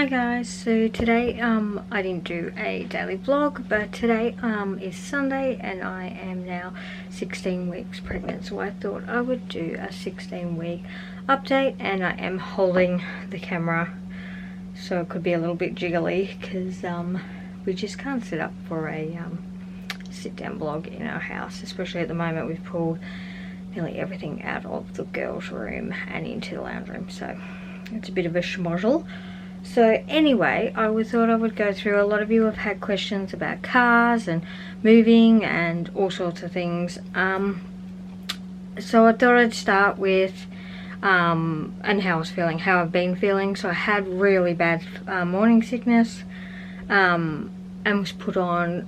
Hi guys, so today I didn't do a daily vlog, but today is Sunday and I am now 16 weeks pregnant, so I thought I would do a 16-week update, and I am holding the camera so it could be a little bit jiggly because we just can't sit up for a sit down vlog in our house, especially at the moment. We've pulled nearly everything out of the girls' room and into the lounge room, so it's a bit of a schmozzle. So anyway, I thought I would go through, a lot of you have had questions about cars and moving and all sorts of things. So I thought I'd start with and how I was feeling, how I've been feeling. So I had really bad morning sickness and was put on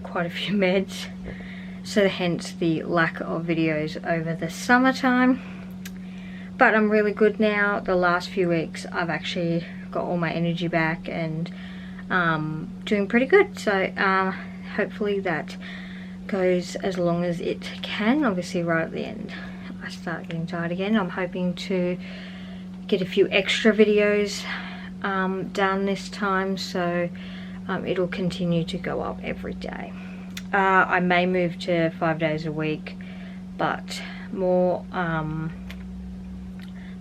quite a few meds. So hence the lack of videos over the summertime. But I'm really good now. The last few weeks I've actually got all my energy back and doing pretty good. So hopefully that goes as long as it can. Obviously right at the end I start getting tired again. I'm hoping to get a few extra videos done this time, so it'll continue to go up every day. I may move to 5 days a week, but more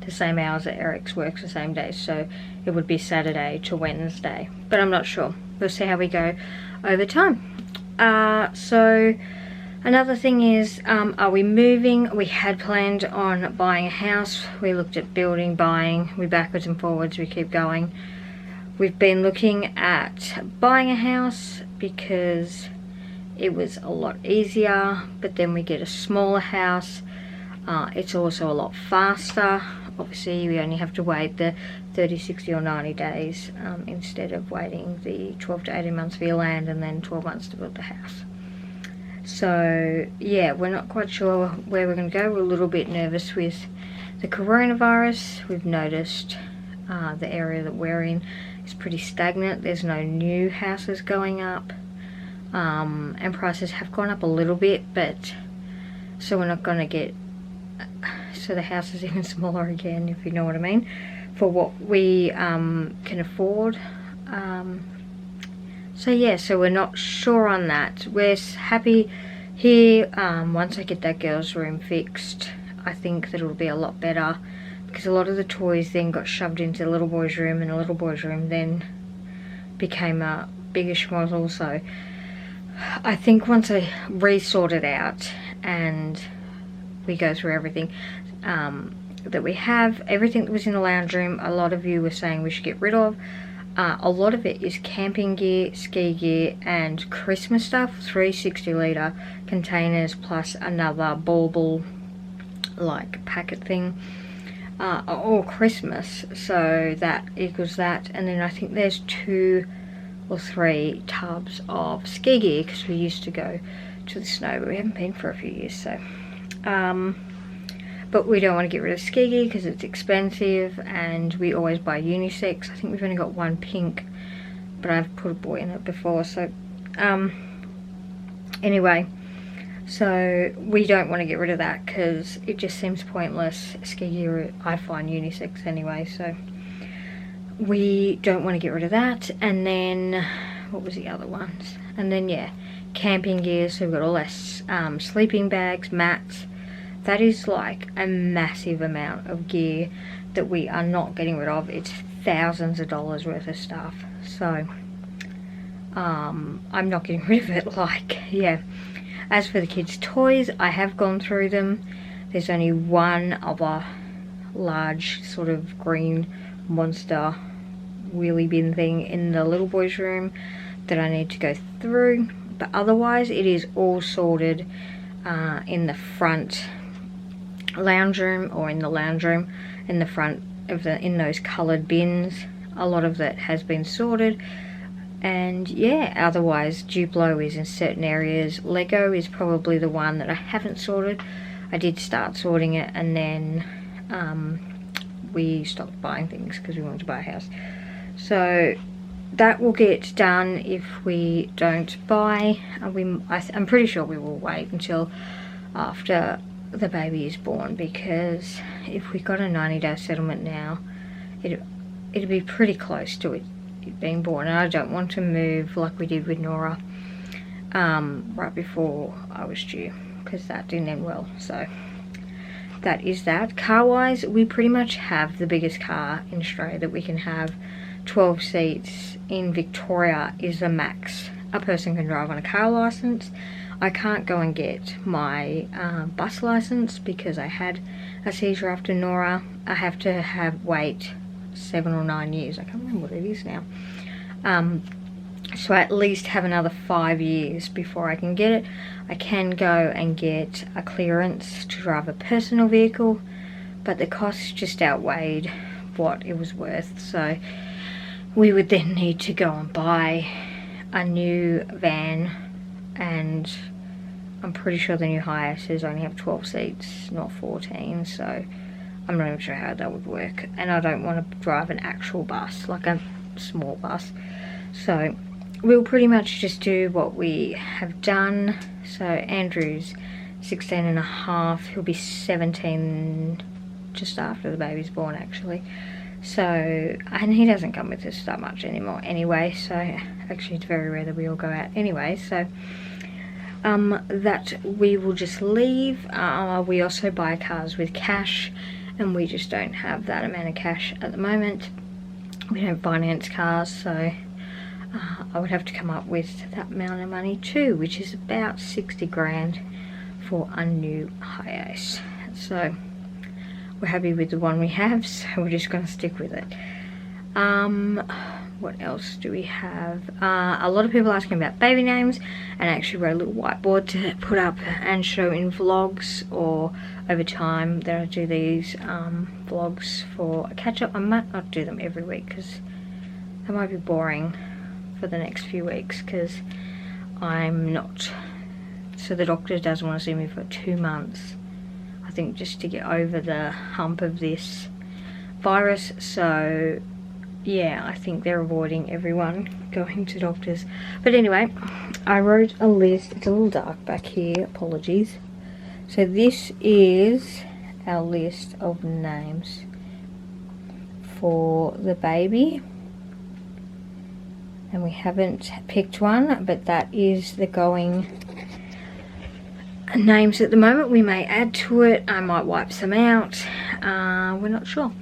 the same hours that Eric's works the same days, so it would be Saturday to Wednesday, but I'm not sure. We'll see how we go over time. So another thing is, are we moving? We had planned on buying a house. We looked at building, buying, we backwards and forwards, we keep going. We've been looking at buying a house because it was a lot easier, but then we get a smaller house. It's also a lot faster. Obviously we only have to wait the 30, 60 or 90 days instead of waiting the 12 to 18 months for your land and then 12 months to build the house. So yeah, we're not quite sure where we're going to go. We're a little bit nervous with the coronavirus. We've noticed the area that we're in is pretty stagnant. There's no new houses going up, and prices have gone up a little bit, but so we're not going to get, so the house is even smaller again, if you know what I mean, for what we can afford. So yeah, so we're not sure on that. We're happy here. Once I get that girls' room fixed, I think that it'll be a lot better, because a lot of the toys then got shoved into the little boy's room, and the little boy's room then became a bigger schmozzle. So I think once I resort it out and we go through everything that we have, everything that was in the lounge room, a lot of you were saying we should get rid of. A lot of it is camping gear, ski gear and Christmas stuff. 360 litre containers plus another bauble like packet thing, all Christmas, so that equals that. And then I think there's 2 or 3 tubs of ski gear, because we used to go to the snow, but we haven't been for a few years. So but we don't want to get rid of ski gear because it's expensive, and we always buy unisex. I think we've only got one pink, but I've put a boy in it before. So anyway, so we don't want to get rid of that because it just seems pointless. Ski gear, I find unisex anyway, so we don't want to get rid of that. And then what was the other ones? And then yeah, camping gear. So we've got all our sleeping bags, mats. That is like a massive amount of gear that we are not getting rid of. It's thousands of dollars worth of stuff. So I'm not getting rid of it. Like, yeah. As for the kids' toys, I have gone through them. There's only one other large sort of green monster wheelie bin thing in the little boy's room that I need to go through. But otherwise it is all sorted in the front lounge room, or in the lounge room in the front of in those coloured bins. A lot of that has been sorted, and yeah, otherwise Duplo is in certain areas. Lego is probably the one that I haven't sorted. I did start sorting it, and then we stopped buying things because we wanted to buy a house. So that will get done if we don't buy. I'm pretty sure we will wait until after the baby is born, because if we got a 90-day settlement now, it'd be pretty close to it it being born, and I don't want to move like we did with Nora right before I was due, because that didn't end well. So that is that. Car wise, we pretty much have the biggest car in Australia that we can have. 12 seats in Victoria is the max a person can drive on a car license. I can't go and get my bus license because I had a seizure after Nora. I have to wait 7 or 9 years. I can't remember what it is now. So I at least have another 5 years before I can get it. I can go and get a clearance to drive a personal vehicle, but the cost just outweighed what it was worth. So we would then need to go and buy a new van, and I'm pretty sure the new Heidlas only have 12 seats, not 14, so I'm not even sure how that would work. And I don't want to drive an actual bus, like a small bus. So we'll pretty much just do what we have done. So Andrew's 16 and a half, he'll be 17 just after the baby's born actually. So, and he doesn't come with us that much anymore anyway, so actually it's very rare that we all go out anyway. So that we will just leave. We also buy cars with cash, and we just don't have that amount of cash at the moment. We don't finance cars, so I would have to come up with that amount of money too, which is about 60 grand for a new Heidlas. So we're happy with the one we have, so we're just going to stick with it. What else do we have? A lot of people asking about baby names, and I actually wrote a little whiteboard to put up and show in vlogs or over time that I do these vlogs for a catch-up. I might not do them every week because that might be boring for the next few weeks, because I'm not, so the doctor doesn't want to see me for 2 months, I think, just to get over the hump of this virus. So yeah, I think they're avoiding everyone going to doctors. But anyway, I wrote a list. It's a little dark back here, apologies. So this is our list of names for the baby, and we haven't picked one, but that is the going names at the moment. We may add to it, I might wipe some out, we're not sure.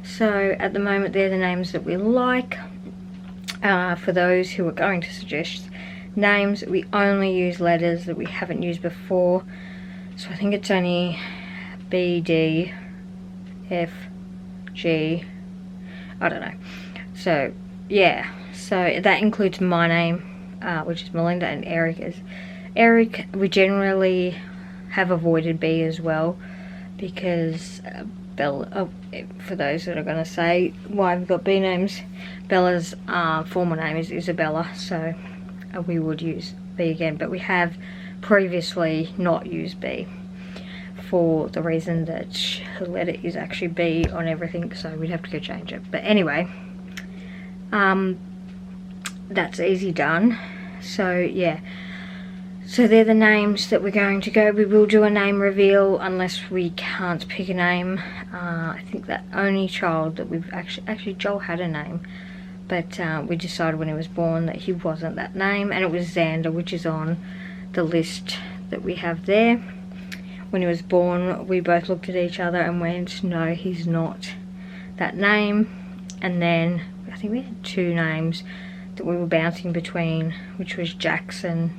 So at the moment they're the names that we like. For those who are going to suggest names, we only use letters that we haven't used before, so I think it's only B, D, F, G, I don't know. So yeah, so that includes my name, which is Melinda, and Eric is Eric. We generally have avoided B as well, because Bella, for those that are going to say why we've got B names, Bella's former name is Isabella, so we would use B again, but we have previously not used B for the reason that her letter is actually B on everything, so we'd have to go change it. But anyway, that's easy done. So yeah, so they're the names that we're going to go. We will do a name reveal unless we can't pick a name. I think that only child that we've actually Joel had a name, but we decided when he was born that he wasn't that name, and it was Xander, which is on the list that we have there. When he was born, we both looked at each other and went, no, he's not that name. And then I think we had 2 names that we were bouncing between, which was Jackson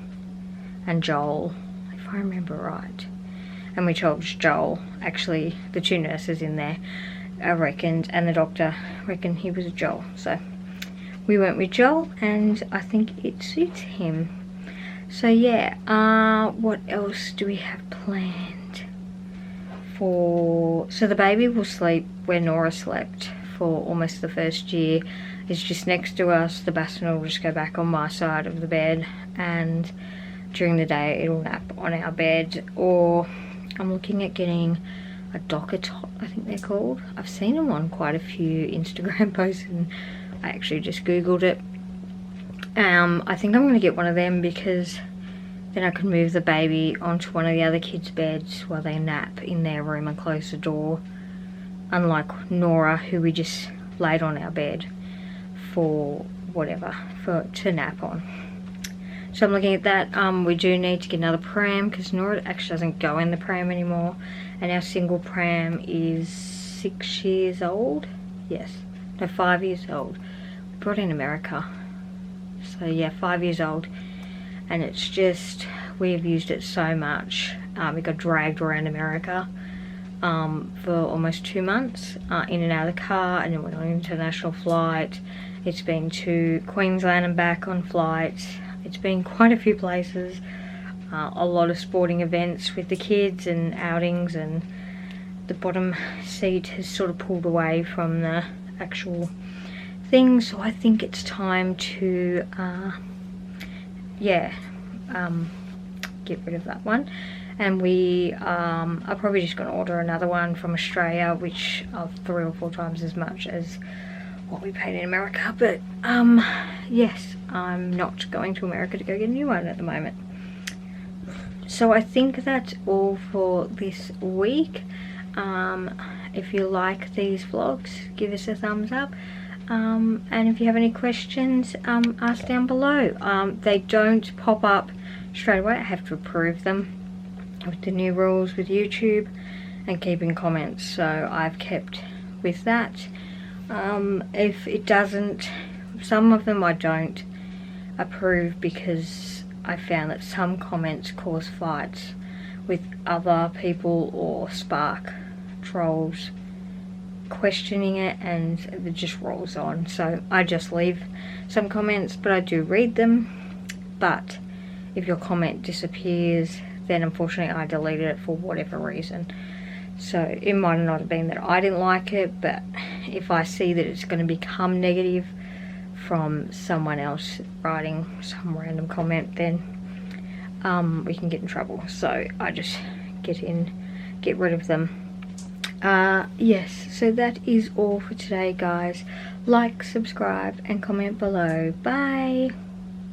and Joel, if I remember right. And we chose Joel. Actually, the 2 nurses in there reckoned, and the doctor reckoned he was Joel. So we went with Joel, and I think it suits him. So yeah, what else do we have planned for? So the baby will sleep where Nora slept for almost the first year. It's just next to us. The bassinet will just go back on my side of the bed, and during the day it'll nap on our bed. Or I'm looking at getting a docker tot, I think they're called. I've seen them on quite a few Instagram posts, and I actually just googled it. I think I'm going to get one of them, because then I can move the baby onto one of the other kids' beds while they nap in their room and close the door, unlike Nora, who we just laid on our bed for whatever to nap on. So I'm looking at that. We do need to get another pram because Nora actually doesn't go in the pram anymore, and our single pram is 6 years old. Yes, no, 5 years old. We brought in America, so yeah, 5 years old, and it's just, we have used it so much. It got dragged around America for almost 2 months, in and out of the car, and then went on an international flight. It's been to Queensland and back on flights. It's been quite a few places, a lot of sporting events with the kids and outings, and the bottom seat has sort of pulled away from the actual thing, so I think it's time to get rid of that one. And we are probably just going to order another one from Australia, which are 3 or 4 times as much as what we paid in America. But yes, I'm not going to America to go get a new one at the moment. So I think that's all for this week. If you like these vlogs, give us a thumbs up. And if you have any questions, ask down below. They don't pop up straight away. I have to approve them with the new rules with YouTube and keeping comments, so I've kept with that. If it doesn't, some of them I don't approve because I found that some comments cause fights with other people or spark trolls questioning it, and it just rolls on. So I just leave some comments, but I do read them. But if your comment disappears, then unfortunately I deleted it for whatever reason. So it might not have been that I didn't like it, but if I see that it's going to become negative from someone else writing some random comment, then we can get in trouble. So I just get rid of them. Yes, so that is all for today, guys. Like, subscribe, and comment below. Bye.